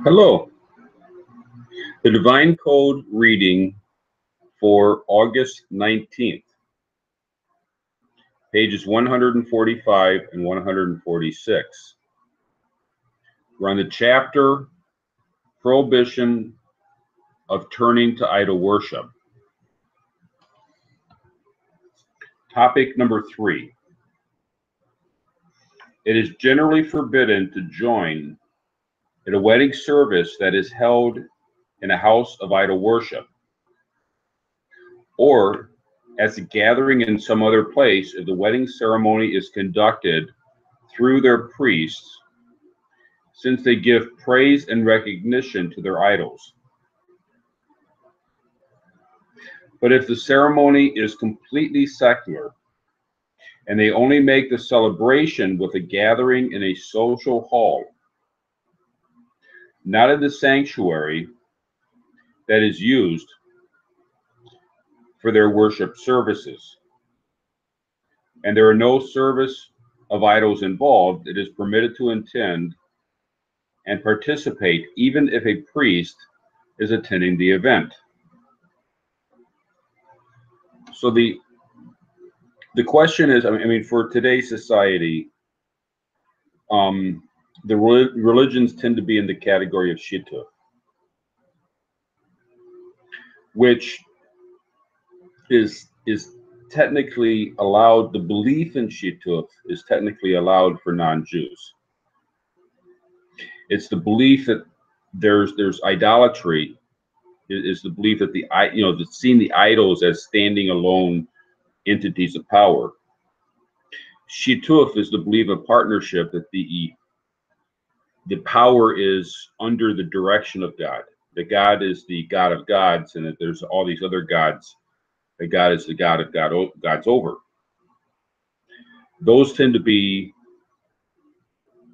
Hello. The Divine Code reading for August 19th, pages 145 and 146. We're on the chapter Prohibition of Turning to Idol Worship. Topic number 3. It is generally forbidden to join in a wedding service that is held in a house of idol worship, or as a gathering in some other place if the wedding ceremony is conducted through their priests, since they give praise and recognition to their idols. But if the ceremony is completely secular, and they only make the celebration with a gathering in a social hall, not in the sanctuary that is used for their worship services, and there are no service of idols involved, it is permitted to attend and participate even if a priest is attending the event. So the question is, I mean, for today's society, the religions tend to be in the category of shittu, which is technically allowed. The belief in shittu is technically allowed for non-Jews. It's the belief that there's idolatry. Is the belief that seeing the idols as standing alone entities of power. Shituf is the belief of partnership, that the power is under the direction of God. That God is the God of gods, and that there's all these other gods. That God is the God of gods over. Those tend to be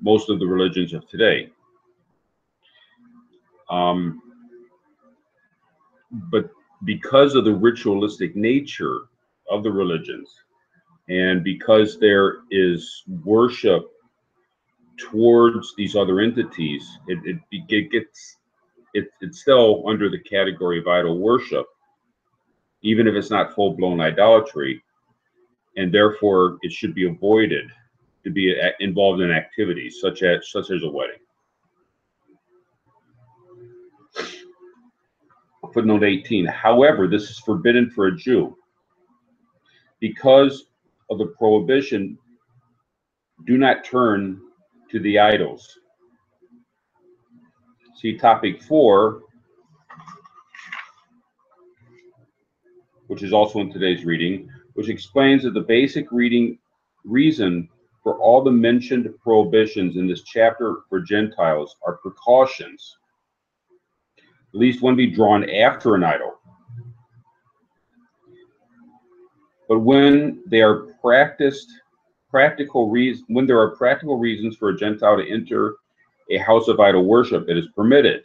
most of the religions of today. But because of the ritualistic nature of the religions, and because there is worship towards these other entities, it's still under the category of idol worship, even if it's not full-blown idolatry, and therefore it should be avoided to be involved in activities such as a wedding. Footnote 18. However, this is forbidden for a Jew because of the prohibition. Do not turn to the idols. See topic 4, which is also in today's reading, which explains that the basic reason for all the mentioned prohibitions in this chapter for Gentiles are precautions, at least one be drawn after an idol. But when there are practical reasons for a Gentile to enter a house of idol worship, it is permitted.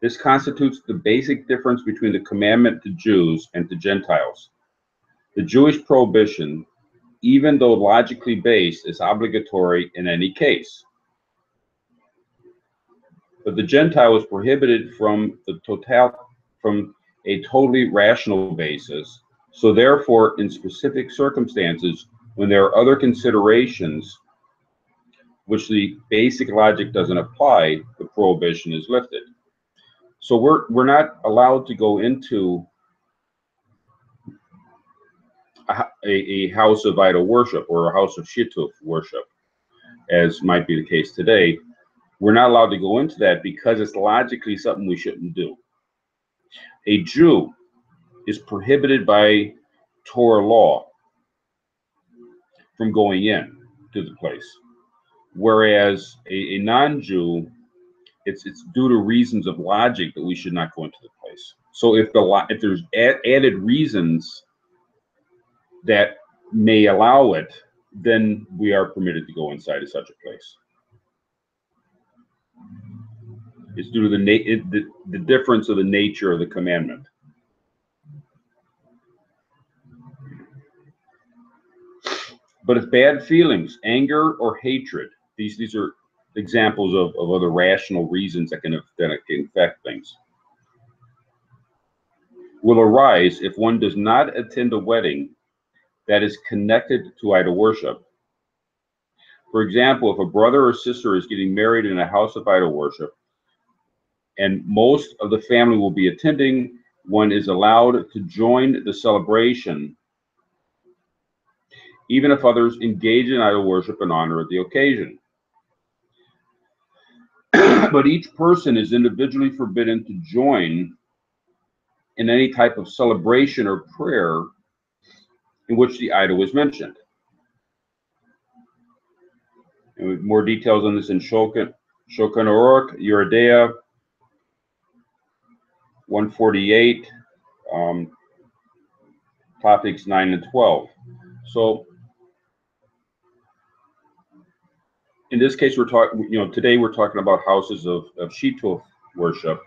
This constitutes the basic difference between the commandment to Jews and to Gentiles. The Jewish prohibition, even though logically based, is obligatory in any case. But the Gentile is prohibited from a totally rational basis. So therefore, in specific circumstances, when there are other considerations which the basic logic doesn't apply, the prohibition is lifted. So we're not allowed to go into a house of idol worship or a house of shituf worship, as might be the case today. We're not allowed to go into that because it's logically something we shouldn't do. A Jew is prohibited by Torah law from going in to the place, whereas a non-Jew, it's due to reasons of logic that we should not go into the place. So if there's added reasons that may allow it, then we are permitted to go inside of such a place. It's due to the difference of the nature of the commandment. But if bad feelings, anger or hatred, these are examples of other rational reasons that can affect things, will arise if one does not attend a wedding that is connected to idol worship. For example, if a brother or sister is getting married in a house of idol worship, and most of the family will be attending, one is allowed to join the celebration, even if others engage in idol worship in honor of the occasion. But each person is individually forbidden to join in any type of celebration or prayer in which the idol is mentioned. And with more details on this in Shulchan Aruch, Yeridea 148, topics 9 and 12. So in this case, we're talking, today we're talking about houses of Shituf worship,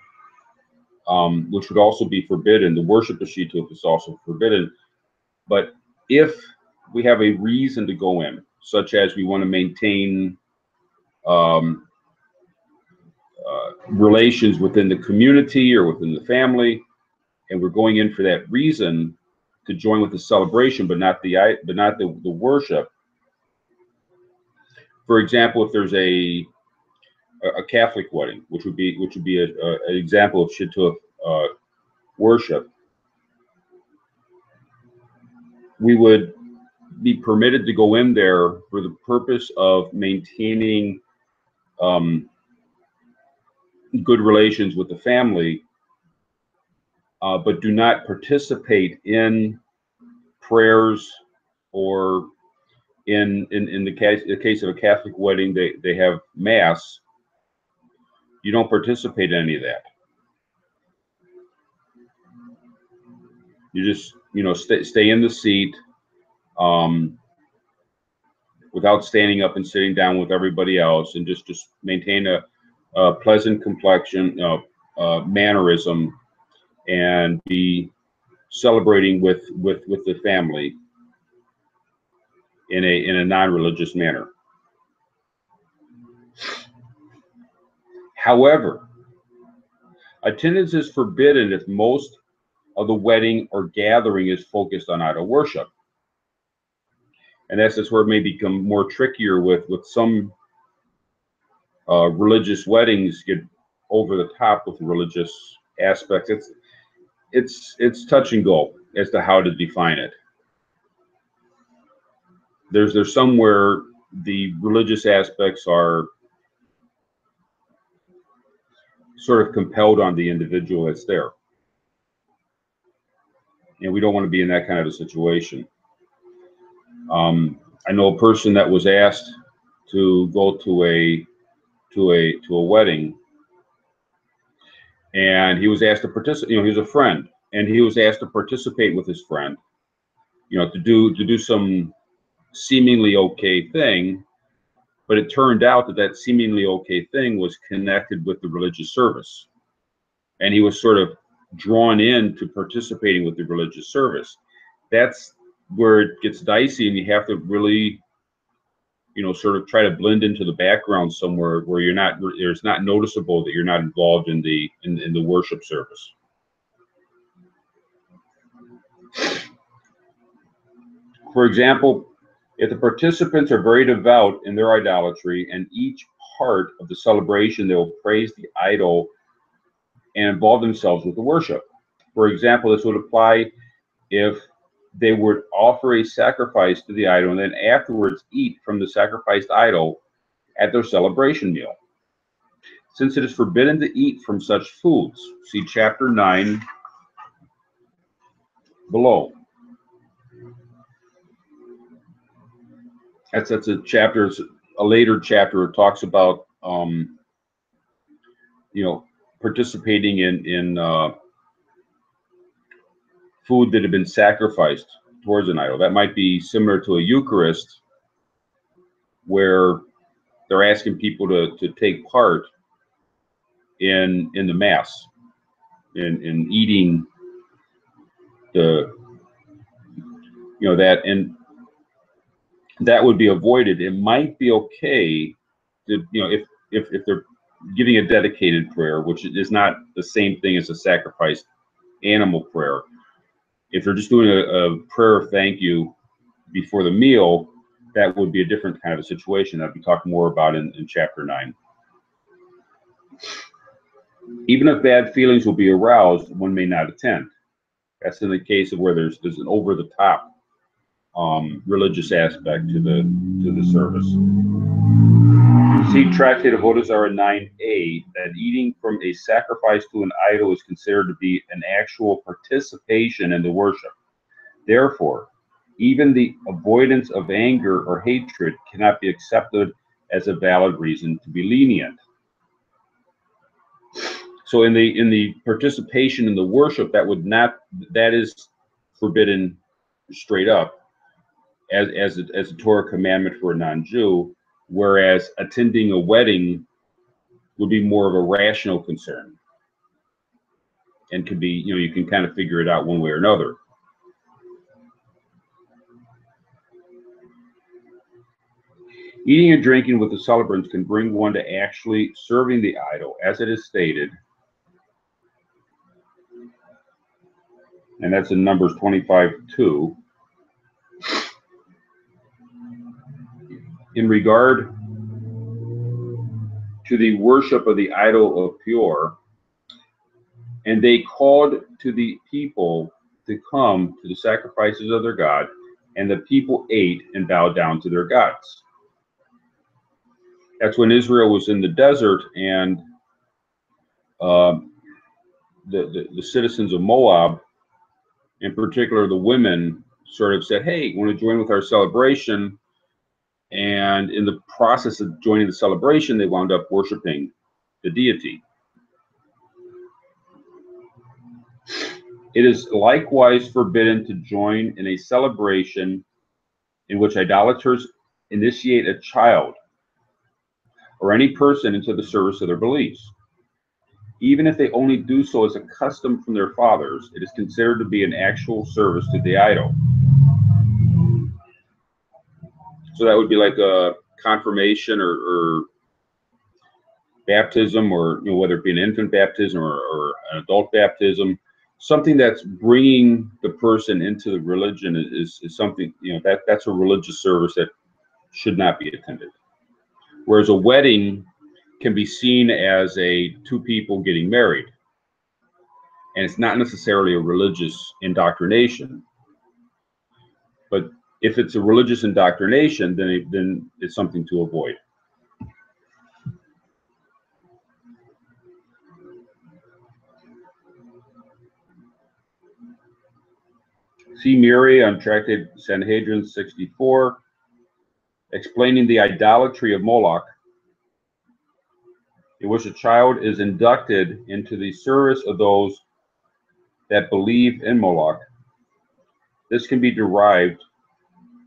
which would also be forbidden. The worship of Shituf is also forbidden. But if we have a reason to go in, such as we want to maintain relations within the community or within the family, and we're going in for that reason to join with the celebration, but not the worship. For example, if there's a Catholic wedding, which would be an example of Shituf worship, we would be permitted to go in there for the purpose of maintaining good relations with the family, but do not participate in prayers, or in the case of a Catholic wedding, they have mass. You don't participate in any of that. You just stay in the seat, without standing up and sitting down with everybody else, and just maintain a pleasant complexion, mannerism, and be celebrating with the family in a non-religious manner. However, attendance is forbidden if most of the wedding or gathering is focused on idol worship. And that's where it may become more trickier with some religious weddings get over the top with religious aspects. It's touch and go as to how to define it. There's somewhere the religious aspects are sort of compelled on the individual that's there. And we don't want to be in that kind of a situation. I know a person that was asked to go to a wedding, and he was asked to participate. He was a friend, and he was asked to participate with his friend, to do some seemingly okay thing, but it turned out that seemingly okay thing was connected with the religious service, and he was sort of drawn into participating with the religious service. That's where it gets dicey, and you have to really, sort of try to blend into the background somewhere where it's not noticeable that you're not involved in the worship service. For example, if the participants are very devout in their idolatry, and each part of the celebration they will praise the idol and involve themselves with the worship. For example, this would apply if they would offer a sacrifice to the idol and then afterwards eat from the sacrificed idol at their celebration meal. Since it is forbidden to eat from such foods, see chapter 9 below. That's a chapter, a later chapter. It talks about participating in food that had been sacrificed towards an idol. That might be similar to a Eucharist, where they're asking people to take part in the Mass, in eating that, and that would be avoided. It might be okay to, if if they're giving a dedicated prayer, which is not the same thing as a sacrificed animal prayer. If they're just doing a prayer of thank you before the meal, that would be a different kind of a situation. I'll be talking more about in chapter 9. Even if bad feelings will be aroused, one may not attend. That's in the case of where there's an over-the-top religious aspect to the service. See Tractate of Odazara 9a that eating from a sacrifice to an idol is considered to be an actual participation in the worship. Therefore, even the avoidance of anger or hatred cannot be accepted as a valid reason to be lenient. So in the participation in the worship, that is forbidden straight up as a Torah commandment for a non-Jew, whereas attending a wedding would be more of a rational concern and could be, you can kind of figure it out one way or another. Eating and drinking with the celebrants can bring one to actually serving the idol, as it is stated, and that's in Numbers 25:2. In regard to the worship of the idol of Peor, and they called to the people to come to the sacrifices of their God, and the people ate and bowed down to their gods. That's when Israel was in the desert, and the citizens of Moab, in particular the women, sort of said, hey, you want to join with our celebration? And in the process of joining the celebration, they wound up worshiping the deity. It is likewise forbidden to join in a celebration in which idolaters initiate a child or any person into the service of their beliefs. Even if they only do so as a custom from their fathers, it is considered to be an actual service to the idol. So that would be like a confirmation or baptism, or whether it be an infant baptism or an adult baptism. Something that's bringing the person into the religion is something, that's a religious service that should not be attended. Whereas a wedding can be seen as two people getting married, and it's not necessarily a religious indoctrination. But if it's a religious indoctrination, then it's something to avoid. See Miri on Tractate Sanhedrin 64, explaining the idolatry of Moloch, in which a child is inducted into the service of those that believe in Moloch.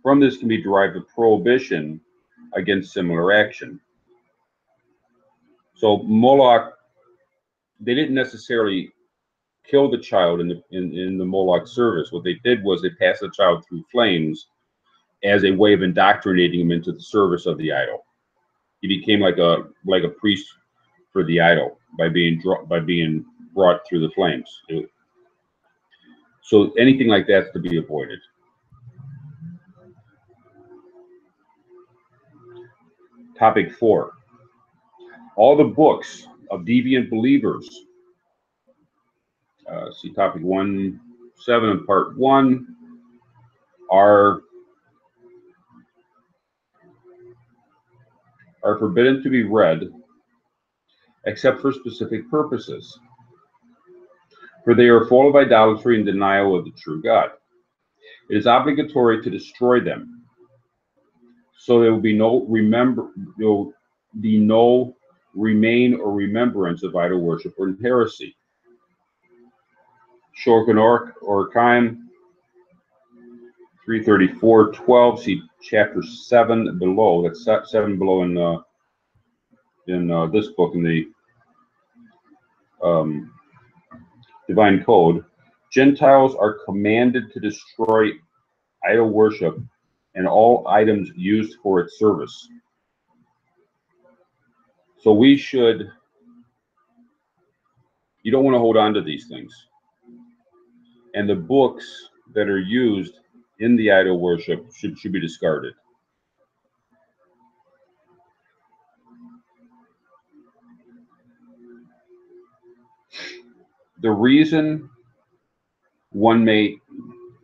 From this can be derived a prohibition against similar action. So Moloch, they didn't necessarily kill the child in the Moloch service. What they did was they passed the child through flames as a way of indoctrinating him into the service of the idol. He became like a priest for the idol by being brought through the flames. So anything like that's to be avoided. Topic 4. All the books of deviant believers. See topic 1.7 in part 1 are forbidden to be read except for specific purposes, for they are full of idolatry and denial of the true God. It is obligatory to destroy them, so there will be no remain or remembrance of idol worship or heresy. Shulchan Aruch 334:12. See chapter 7 below. That's 7 below in this book in the Divine Code. Gentiles are commanded to destroy idol worship and all items used for its service. So we should, you don't want to hold on to these things. And the books that are used in the idol worship should be discarded. The reason one may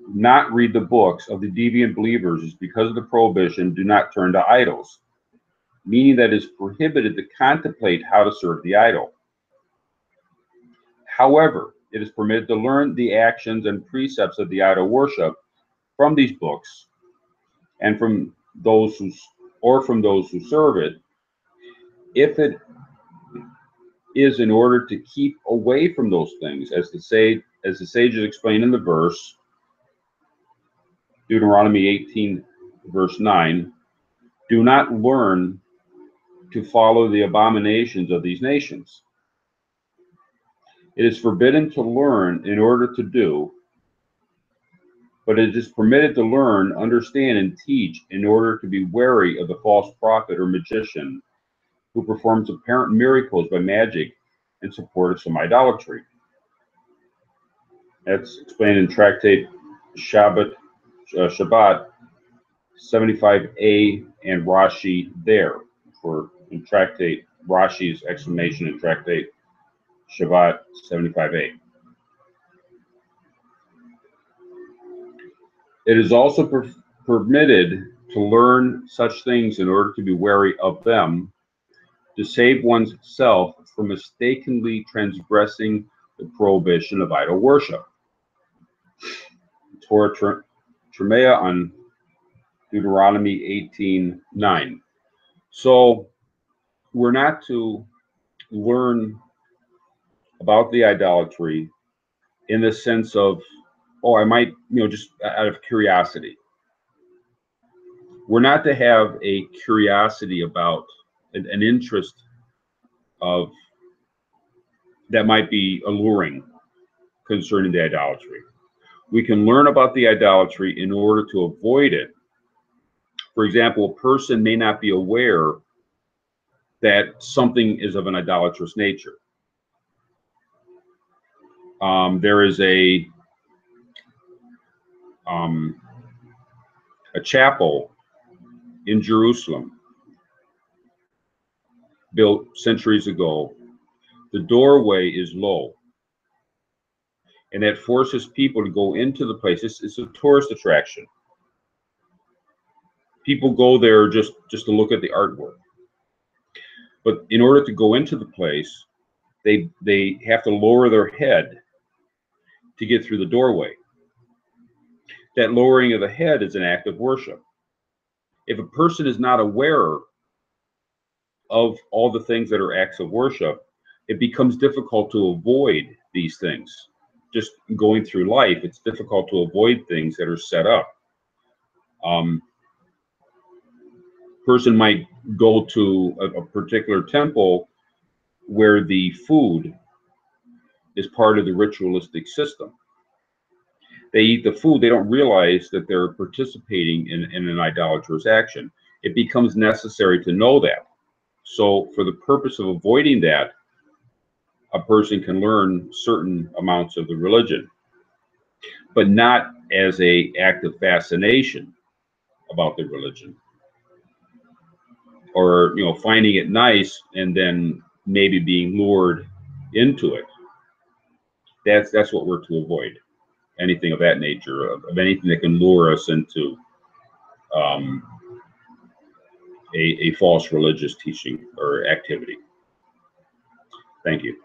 not read the books of the deviant believers is because of the prohibition, do not turn to idols, meaning that it is prohibited to contemplate how to serve the idol. However, it is permitted to learn the actions and precepts of the idol worship from these books and from those who serve it, if it is in order to keep away from those things, as the sages explain in the verse, Deuteronomy 18, verse 9, do not learn to follow the abominations of these nations. It is forbidden to learn in order to do, but it is permitted to learn, understand, and teach in order to be wary of the false prophet or magician who performs apparent miracles by magic in support of some idolatry. That's explained in Tractate Shabbat 75a and Rashi there, for in Tractate Rashi's explanation in Tractate Shabbat 75a. It is also permitted to learn such things in order to be wary of them, to save one's self from mistakenly transgressing the prohibition of idol worship. Torah Tremea on Deuteronomy 18:9. So we're not to learn about the idolatry in the sense of, oh, I might, just out of curiosity. We're not to have a curiosity about an interest of that might be alluring concerning the idolatry. We can learn about the idolatry in order to avoid it. For example, a person may not be aware that something is of an idolatrous nature. There is a chapel in Jerusalem built centuries ago. The doorway is low, and that forces people to go into the place. It's a tourist attraction. People go there just to look at the artwork. But in order to go into the place, they have to lower their head to get through the doorway. That lowering of the head is an act of worship. If a person is not aware of all the things that are acts of worship, it becomes difficult to avoid these things. Just going through life, it's difficult to avoid things that are set up. Person might go to a particular temple where the food is part of the ritualistic system. They eat the food, they don't realize that they're participating in an idolatrous action. It becomes necessary to know that. So for the purpose of avoiding that, a person can learn certain amounts of the religion, but not as an act of fascination about the religion, or finding it nice and then maybe being lured into it. That's what we're to avoid. Anything of that nature, of anything that can lure us into a false religious teaching or activity. Thank you.